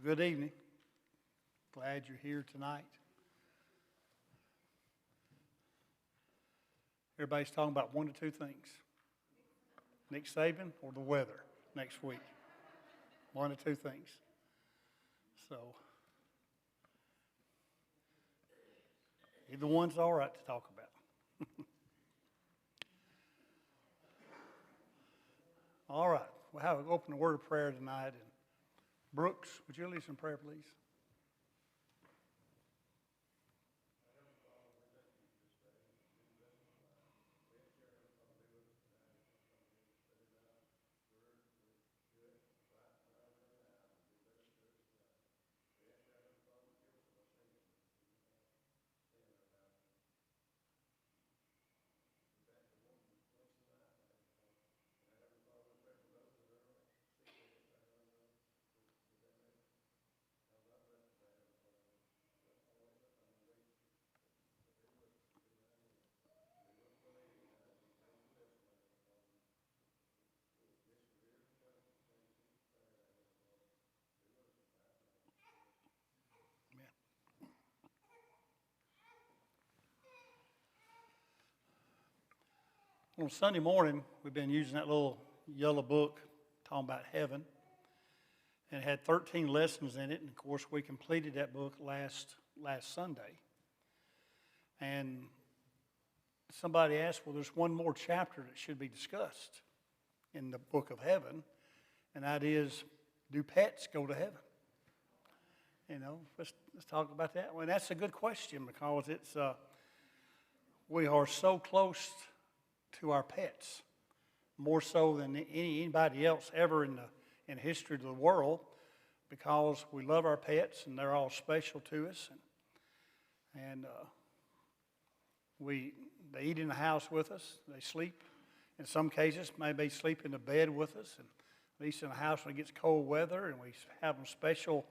Good evening. Glad you're here tonight. Everybody's talking about one of two things. Nick Saban or the weather next week. One of two things. So, either one's all right to talk about. All right. We'll have an open word of prayer tonight. And Brooks, would you lead us in prayer, please? On Sunday morning, we've been using that little yellow book talking about heaven. And it had 13 lessons in it. And, of course, we completed that book last Sunday. And somebody asked, well, there's one more chapter that should be discussed in the book of heaven. And that is, do pets go to heaven? You know, let's talk about that. Well, that's a good question because it's we are so close to our pets, more so than anybody else ever in the history of the world, because we love our pets and they're all special to us, and they eat in the house with us, they sleep. In some cases, maybe sleep in the bed with us, and at least in the house when it gets cold weather, and we have them special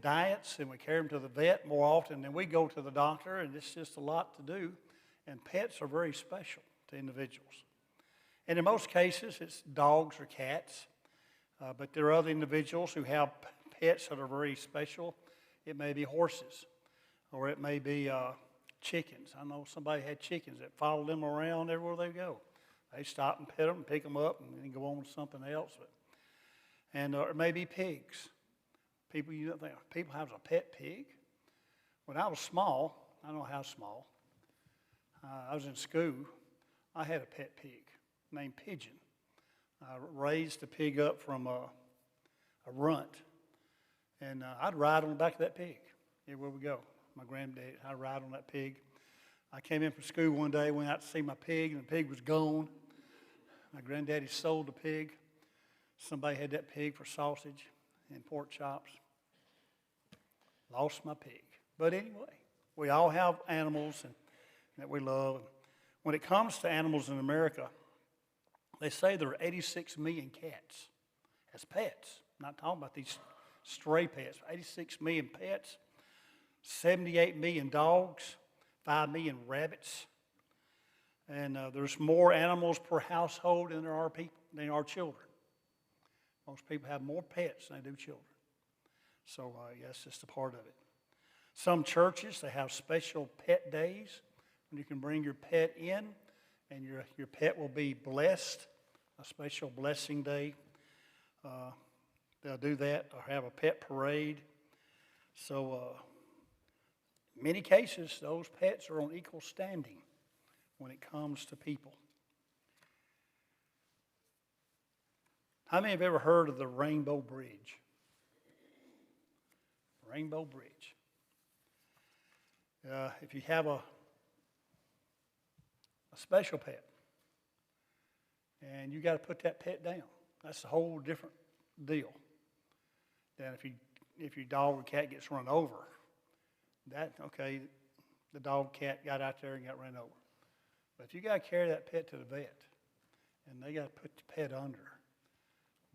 diets, and we carry them to the vet more often than we go to the doctor, and it's just a lot to do. And pets are very special to individuals. And in most cases, it's dogs or cats. But there are other individuals who have pets that are very special. It may be horses, or it may be chickens. I know somebody had chickens that followed them around everywhere they go. They stop and pet them and pick them up and then go on to something else. And it may be pigs. People have a pet pig. When I was small, I don't know how small, I was in school, I had a pet pig named Pigeon. I raised the pig up from a runt, and I'd ride on the back of that pig everywhere we go. My granddad, I'd ride on that pig. I came in from school one day, went out to see my pig, and the pig was gone. My granddaddy sold the pig. Somebody had that pig for sausage and pork chops. Lost my pig. But anyway, we all have animals that we love. When it comes to animals in America, they say there are 86 million cats as pets. I'm not talking about these stray pets. 86 million pets, 78 million dogs, 5 million rabbits. And there's more animals per household than there are people, than there are children. Most people have more pets than they do children. So that's just a part of it. Some churches, they have special pet days. You can bring your pet in, and your pet will be blessed, a special blessing day. They'll do that or have a pet parade. So in many cases, those pets are on equal standing when it comes to people. How many have ever heard of the Rainbow Bridge? Rainbow Bridge. If you have a special pet, and you got to put that pet down. That's a whole different deal than if your dog or cat gets run over. The dog, cat got out there and got run over. But if you got to carry that pet to the vet, and they got to put the pet under,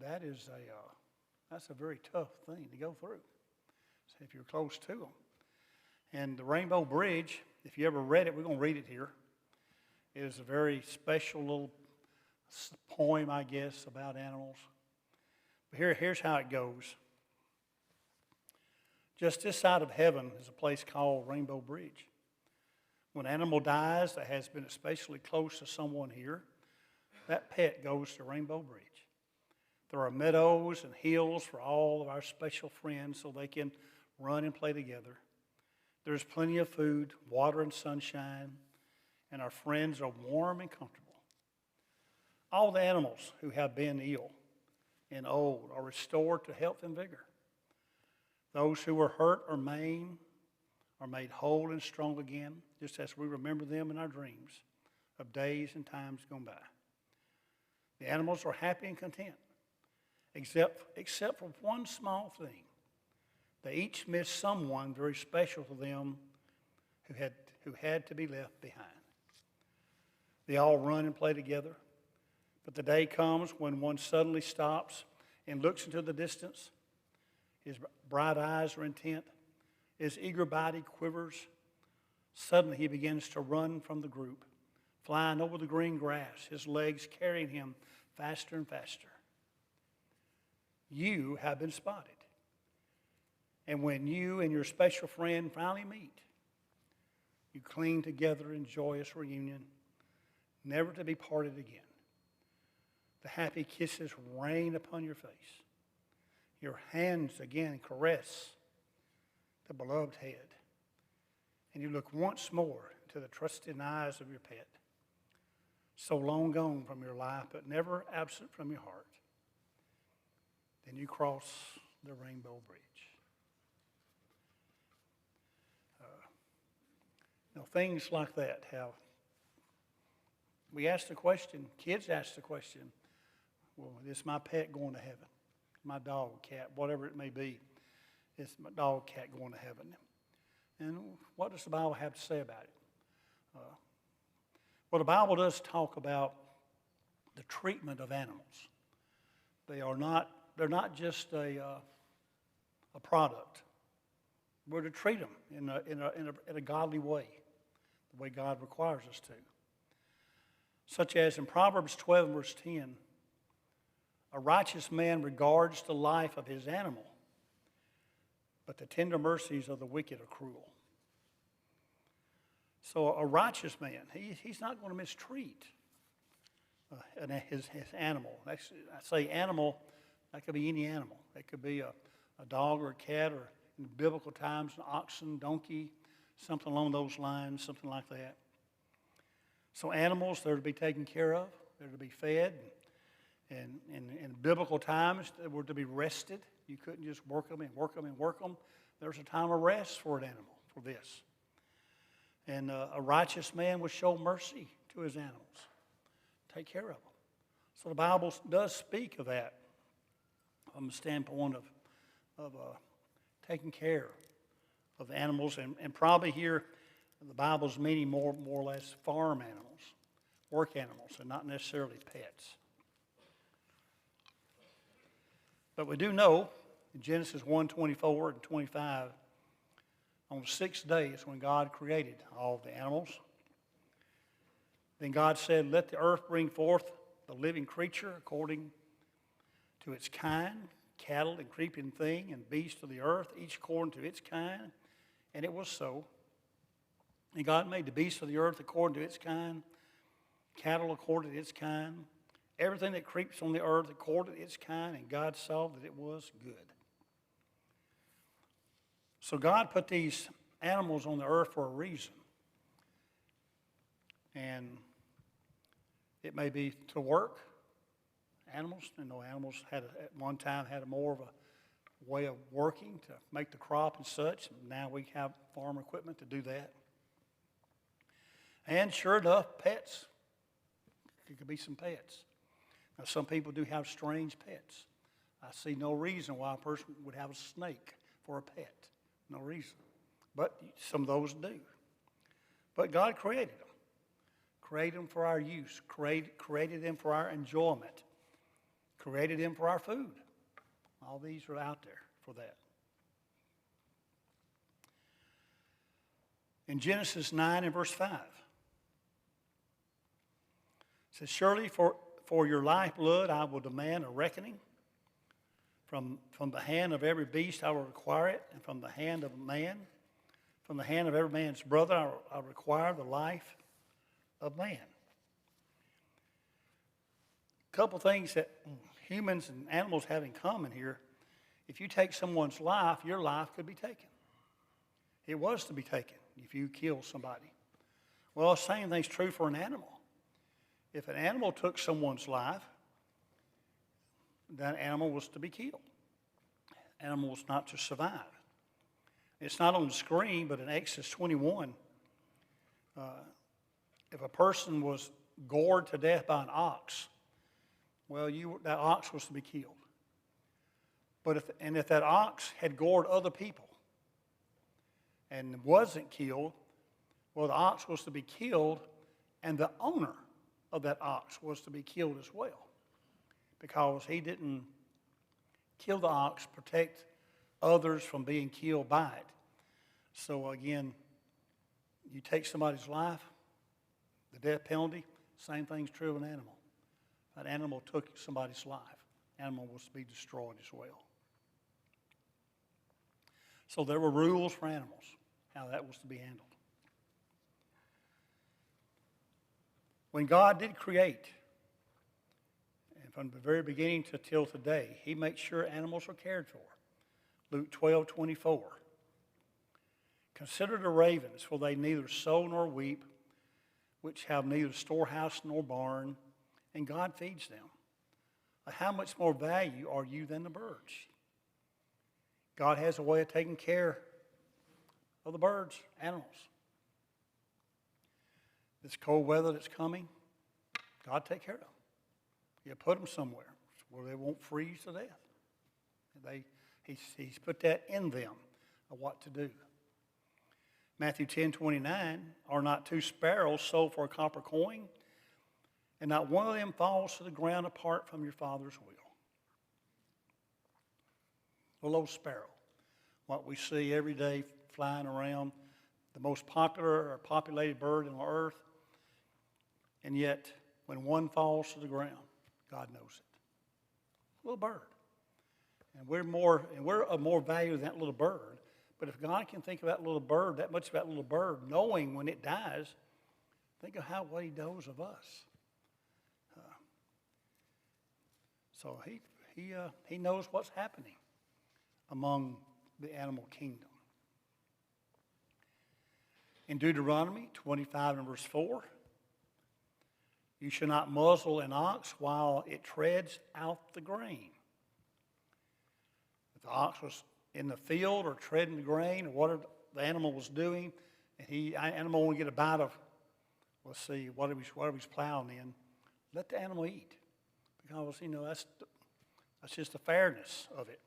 that's a very tough thing to go through. So if you're close to them. And the Rainbow Bridge, if you ever read it, we're going to read it here. It is a very special little poem, I guess, about animals. But here's how it goes. Just this side of heaven is a place called Rainbow Bridge. When an animal dies that has been especially close to someone here, that pet goes to Rainbow Bridge. There are meadows and hills for all of our special friends so they can run and play together. There's plenty of food, water, and sunshine, and our friends are warm and comfortable. All the animals who have been ill and old are restored to health and vigor. Those who were hurt or maimed are made whole and strong again, just as we remember them in our dreams of days and times gone by. The animals are happy and content, except for one small thing. They each miss someone very special to them who had to be left behind. They all run and play together, but the day comes when one suddenly stops and looks into the distance. His bright eyes are intent. His eager body quivers. Suddenly he begins to run from the group, flying over the green grass, his legs carrying him faster and faster. You have been spotted. And when you and your special friend finally meet, you cling together in joyous reunion, never to be parted again. The happy kisses rain upon your face. Your hands again caress the beloved head. And you look once more into the trusting eyes of your pet, so long gone from your life, but never absent from your heart. Then you cross the Rainbow Bridge. Things like that have, we ask the question, kids ask the question, well, is my pet going to heaven? My dog, cat, whatever it may be, is my dog, cat going to heaven? And what does the Bible have to say about it? Well, the Bible does talk about the treatment of animals. They're not just a product. We're to treat them in a godly way, the way God requires us to. Such as in Proverbs 12, verse 10, a righteous man regards the life of his animal, but the tender mercies of the wicked are cruel. So a righteous man, he's not going to mistreat his animal. I say animal, that could be any animal. That could be a dog or a cat, or in biblical times, an oxen, donkey, something along those lines, something like that. So animals, they're to be taken care of. They're to be fed. And in biblical times, they were to be rested. You couldn't just work them and work them and work them. There's a time of rest for an animal, for this. And a righteous man would show mercy to his animals, take care of them. So the Bible does speak of that from the standpoint of taking care of animals. And probably here, the Bible's meaning more or less farm animals, work animals, and not necessarily pets. But we do know in Genesis 1:24 and 25, on the sixth day is when God created all the animals. Then God said, "Let the earth bring forth the living creature according to its kind, cattle and creeping thing and beast of the earth, each according to its kind." And it was so. And God made the beasts of the earth according to its kind, cattle according to its kind, everything that creeps on the earth according to its kind, and God saw that it was good. So God put these animals on the earth for a reason. And it may be to work. Animals, animals at one time had more of a way of working to make the crop and such. Now we have farm equipment to do that. And sure enough, pets. There could be some pets. Now, some people do have strange pets. I see no reason why a person would have a snake for a pet. No reason. But some of those do. But God created them. Created them for our use. Created them for our enjoyment. Created them for our food. All these are out there for that. In Genesis 9 and verse 5, it says, "Surely for your lifeblood I will demand a reckoning. From the hand of every beast I will require it, and from the hand of man, from the hand of every man's brother I require the life of man. A couple things that humans and animals have in common here. If you take someone's life, your life could be taken. It was to be taken if you kill somebody. Well, the same thing's true for an animal. If an animal took someone's life, that animal was to be killed. Animal was not to survive. It's not on the screen, but in Exodus 21, if a person was gored to death by an ox, well, that ox was to be killed. But if that ox had gored other people and wasn't killed, well, the ox was to be killed, and the owner of that ox was to be killed as well, because he didn't kill the ox, protect others from being killed by it. So again, you take somebody's life, the death penalty, same thing's true of an animal. If that animal took somebody's life, animal was to be destroyed as well. So there were rules for animals, how that was to be handled. When God did create, and from the very beginning to till today, he makes sure animals are cared for. Luke 12:24. Consider the ravens, for they neither sow nor reap, which have neither storehouse nor barn, and God feeds them. How much more value are you than the birds? God has a way of taking care of the birds, animals. This cold weather that's coming, God take care of them. You put them somewhere where they won't freeze to death. He's put that in them of what to do. Matthew 10:29, are not two sparrows sold for a copper coin, and not one of them falls to the ground apart from your Father's will. The little sparrow, what we see every day flying around, the most popular or populated bird on earth, and yet when one falls to the ground, God knows it. Little bird. And we're of more value than that little bird. But if God can think of that little bird, that much of that little bird, knowing when it dies, think of what he knows of us. So he knows what's happening among the animal kingdom. In Deuteronomy 25 and verse 4, you shall not muzzle an ox while it treads out the grain. If the ox was in the field or treading the grain or whatever the animal was doing, and the animal want to get a bite of, let's see, whatever he's plowing in, let the animal eat. Because, that's just the fairness of it.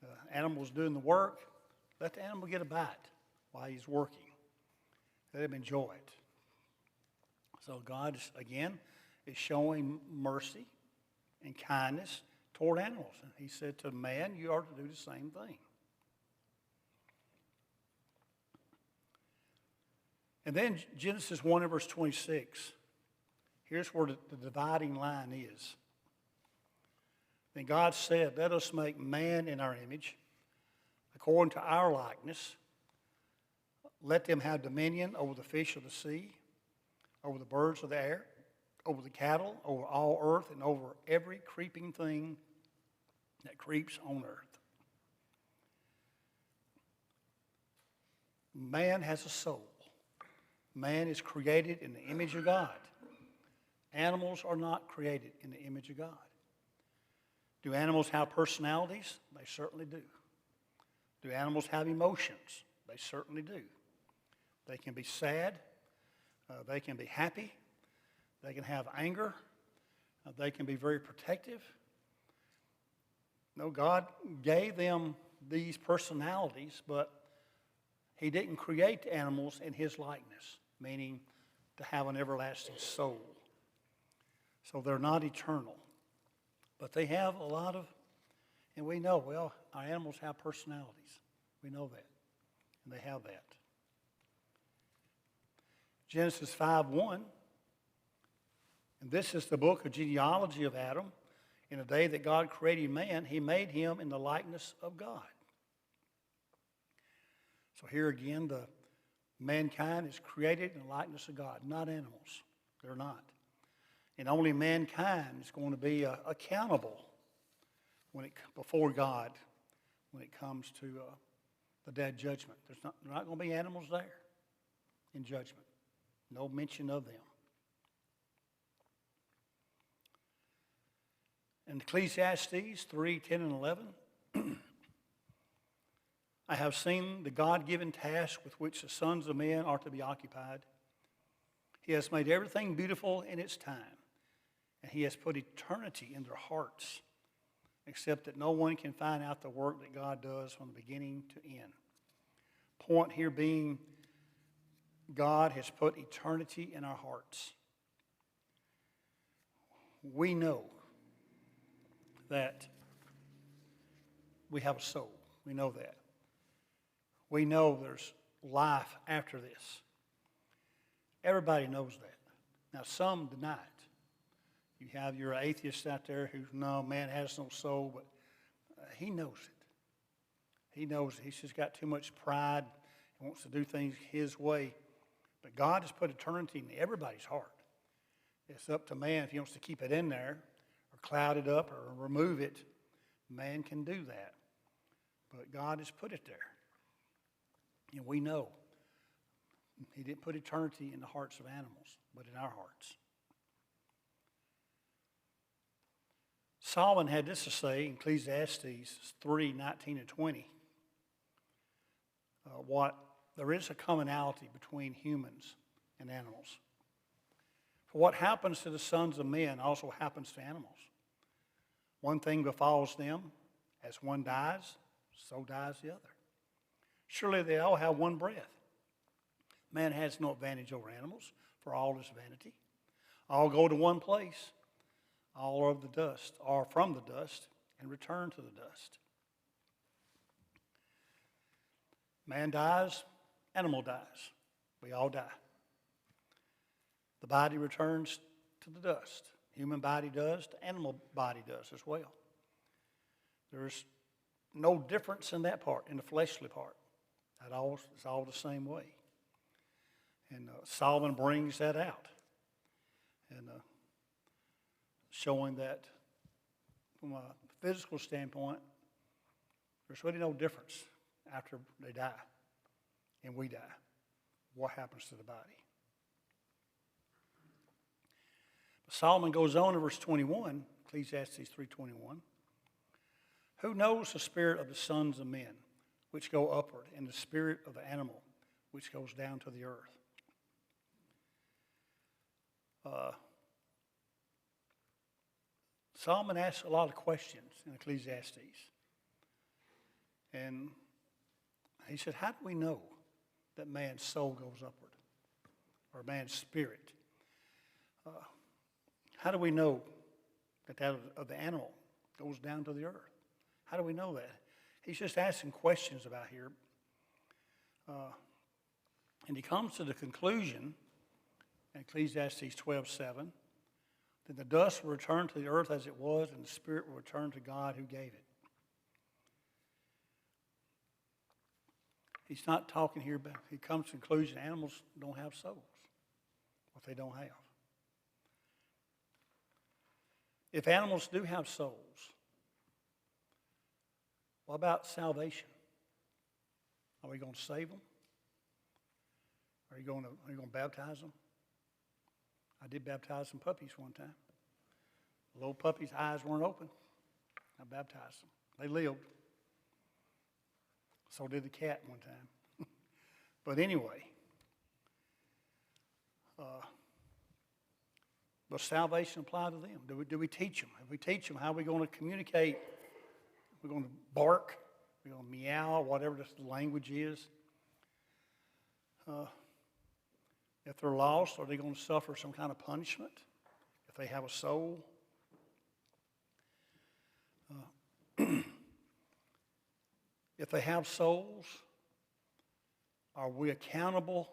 The animal's doing the work, let the animal get a bite while he's working. Let him enjoy it. So God, again, is showing mercy and kindness toward animals. And he said to man, you are to do the same thing. And then Genesis 1 and verse 26. Here's where the dividing line is. Then God said, let us make man in our image, according to our likeness. Let them have dominion over the fish of the sea, over the birds of the air, over the cattle, over all earth, and over every creeping thing that creeps on earth. Man has a soul. Man is created in the image of God. Animals are not created in the image of God. Do animals have personalities? They certainly do. Do animals have emotions? They certainly do. They can be sad. They can be happy. They can have anger. They can be very protective. No, God gave them these personalities, but he didn't create animals in his likeness, meaning to have an everlasting soul. So they're not eternal. But they have a lot of, and we know, well, our animals have personalities. We know that. And they have that. Genesis 5:1, and this is the book of genealogy of Adam. In the day that God created man, he made him in the likeness of God. So here again, the mankind is created in the likeness of God, not animals. They're not. And only mankind is going to be accountable before God when it comes to the day of judgment. There's not going to be animals there in judgment. No mention of them. In Ecclesiastes 3:10 and 11, I have seen the God-given task with which the sons of men are to be occupied. He has made everything beautiful in its time, and he has put eternity in their hearts, except that no one can find out the work that God does from the beginning to end. Point here being, God has put eternity in our hearts. We know that we have a soul. We know that. We know there's life after this. Everybody knows that. Now, some deny it. You have your atheists out there who, no, man has no soul, but he knows it. He knows it. He's just got too much pride and wants to do things his way. But God has put eternity in everybody's heart. It's up to man if he wants to keep it in there or cloud it up or remove it. Man can do that. But God has put it there. And we know he didn't put eternity in the hearts of animals, but in our hearts. Solomon had this to say in Ecclesiastes 3:19 and 20. There is a commonality between humans and animals. For what happens to the sons of men also happens to animals. One thing befalls them, as one dies, so dies the other. Surely they all have one breath. Man has no advantage over animals, for all is vanity. All go to one place. All are of the dust, are from the dust, and return to the dust. Man dies, animal dies. We all die. The body returns to the dust. Human body does, the animal body does as well. There's no difference in that part, in the fleshly part. It's all the same way. And Solomon brings that out. And showing that from a physical standpoint, there's really no difference after they die and we die. What happens to the body? But Solomon goes on in verse 21, Ecclesiastes 3:21. Who knows the spirit of the sons of men, which go upward, and the spirit of the animal, which goes down to the earth? Solomon asks a lot of questions in Ecclesiastes. And he said, how do we know that man's soul goes upward? Or man's spirit? How do we know that of the animal goes down to the earth? How do we know that? He's just asking questions about here. And he comes to the conclusion in Ecclesiastes 12:7, that the dust will return to the earth as it was, and the spirit will return to God who gave it. He's not talking here about, he comes to the conclusion animals don't have souls. What they don't have. If animals do have souls, what about salvation? Are we going to save them? Are you going to baptize them? I did baptize some puppies one time. The little puppies' eyes weren't open. I baptized them. They lived. So did the cat one time. But anyway, does salvation apply to them? Do we teach them? If we teach them, how are we going to communicate? We're going to bark. We're going to meow, whatever the language is. If they're lost, are they going to suffer some kind of punishment if they have a soul? If they have souls, are we accountable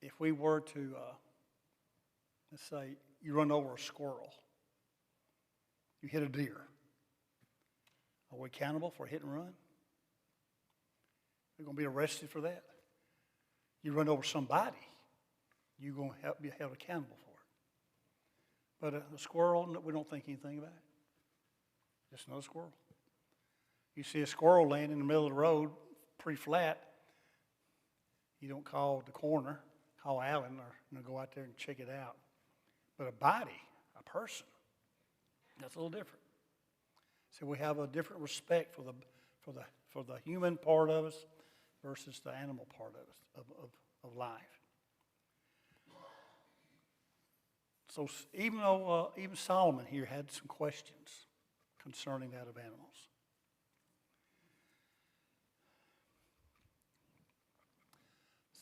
if we were to, let's say, you run over a squirrel You hit a deer. Are we accountable for a hit and run? We're going to be arrested for that. You run over somebody, you're going to be held accountable for it. But a squirrel, we don't think anything about it. Just another squirrel. You see a squirrel laying in the middle of the road, pretty flat, you don't call the coroner, call Alan, or go out there and check it out. But a body, a person, that's a little different. So we have a different respect for the human part of us versus the animal part of us, of life. So even though even Solomon here had some questions concerning that of animals.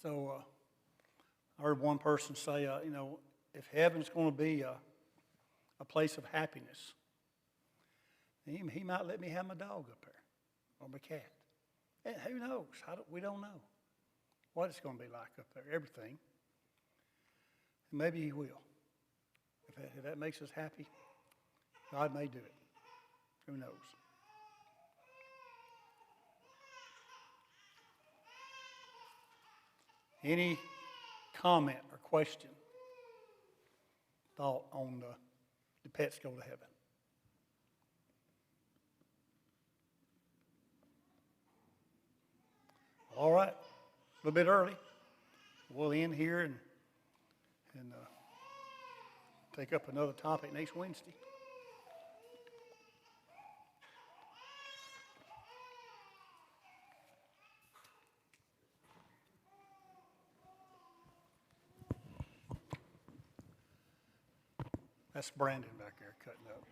So I heard one person say, if heaven's going to be a place of happiness, he might let me have my dog up there or my cat. And who knows? We don't know what it's going to be like up there, everything. And maybe he will. If that makes us happy, God may do it. Who knows? Any comment or question, thought on the pets go to heaven? All right, a little bit early. We'll end here and take up another topic next Wednesday. That's Brandon back there cutting up.